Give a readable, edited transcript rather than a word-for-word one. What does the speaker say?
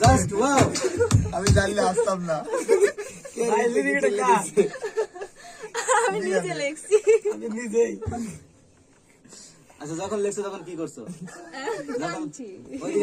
Just wow. আমি জানলে আসতাম না। আমি নিজে লিখছি। আমি নিজেই। আচ্ছা যখন লেখছো তখন কি করছো? কাঁদছি। ওইদিকে